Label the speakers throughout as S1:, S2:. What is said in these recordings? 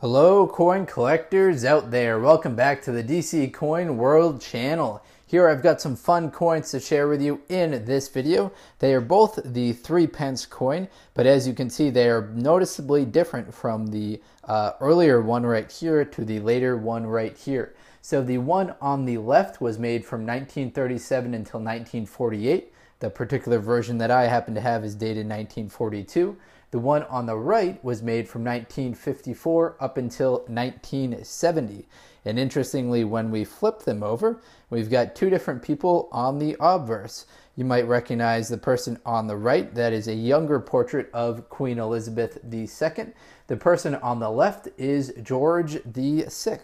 S1: Hello coin collectors out there, welcome back to the DC Coin World channel. Here I've got some fun coins to share with you in this video. They are both the 3 pence coin, but as you can see they are noticeably different from the earlier one right here to the later one right here. So the one on the left was made from 1937 until 1948. The particular version that I happen to have is dated 1942. The one on the right was made from 1954 up until 1970. And interestingly, when we flip them over, we've got two different people on the obverse. You might recognize the person on the right. That is a younger portrait of Queen Elizabeth II. The person on the left is George VI.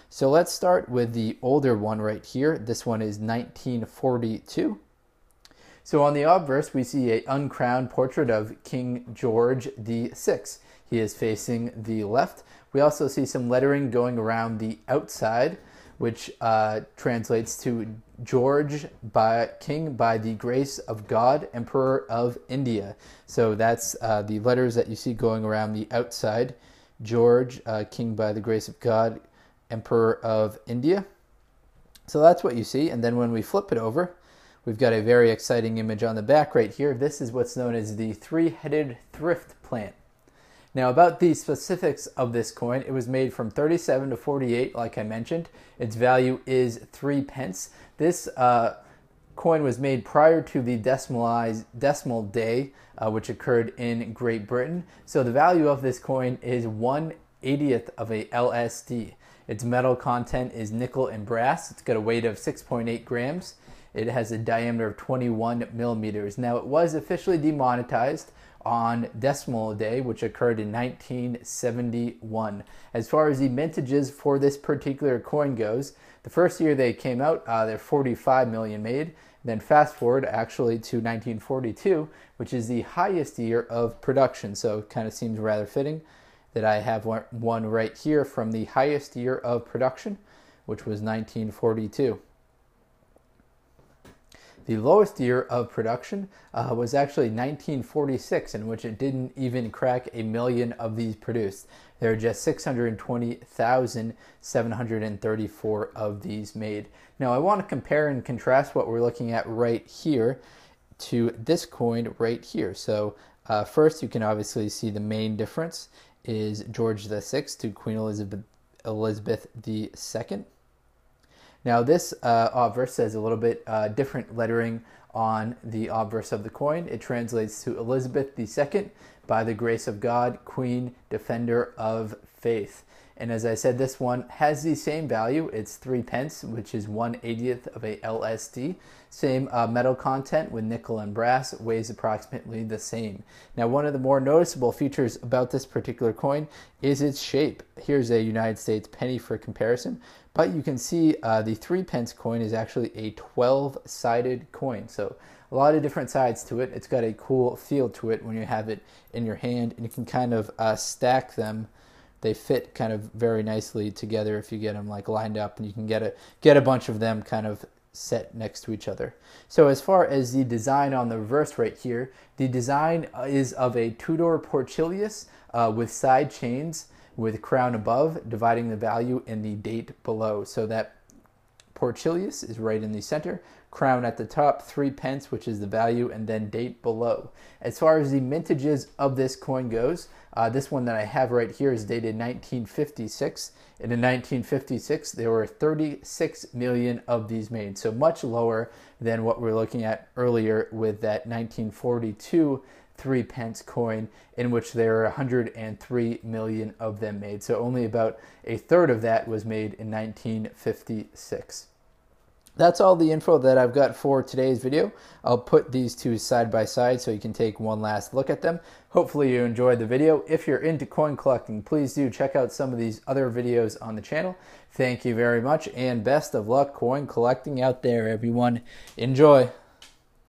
S1: So let's start with the older one right here. This one is 1942. So on the obverse, we see an uncrowned portrait of King George VI. He is facing the left. We also see some lettering going around the outside, which translates to George, King by the grace of God, Emperor of India. So that's the letters that you see going around the outside. George, King by the grace of God, Emperor of India. So that's what you see. And then when we flip it over, we've got a very exciting image on the back right here. This is what's known as the three-headed thrift plant. Now about the specifics of this coin, it was made from 37 to 48, like I mentioned. Its value is 3 pence. This coin was made prior to the decimal day, which occurred in Great Britain. So the value of this coin is 1/80th of a LSD. Its metal content is nickel and brass. It's got a weight of 6.8 grams. It has a diameter of 21 millimeters. Now, it was officially demonetized on Decimal Day, which occurred in 1971. As far as the mintages for this particular coin goes, the first year they came out, there 45 million made. Then fast forward actually to 1942, which is the highest year of production. So it kind of seems rather fitting that I have one right here from the highest year of production, which was 1942. The lowest year of production was actually 1946, in which it didn't even crack a million of these produced. There are just 620,734 of these made. Now I want to compare and contrast what we're looking at right here to this coin right here. So first you can obviously see the main difference is George VI to Queen Elizabeth II. Now this obverse says a little bit different lettering on the obverse of the coin. It translates to Elizabeth II, by the grace of God, Queen, Defender of Faith. And as I said, this one has the same value. It's 3 pence, which is 1/80th of a LSD. Same metal content with nickel and brass. It weighs approximately the same. Now, one of the more noticeable features about this particular coin is its shape. Here's a United States penny for comparison. But you can see the 3 pence coin is actually a 12-sided coin. So a lot of different sides to it. It's got a cool feel to it when you have it in your hand. And you can kind of stack them. They fit kind of very nicely together if you get them like lined up, and you can get a bunch of them kind of set next to each other. So as far as the design on the reverse right here, the design is of a Tudor Portcullis with side chains with crown above, dividing the value in the date below. So that Portcullis is right in the center, crown at the top, 3 pence, which is the value, and then date below. As far as the mintages of this coin goes, this one that I have right here is dated 1956. And in 1956, there were 36 million of these made. So much lower than what we're looking at earlier with that 1942 3 pence coin, in which there are 103 million of them made. So only about a third of that was made in 1956. That's all the info that I've got for today's video. I'll put these two side by side so you can take one last look at them. Hopefully you enjoyed the video. If you're into coin collecting, please do check out some of these other videos on the channel. Thank you very much, and best of luck coin collecting out there, everyone. Enjoy.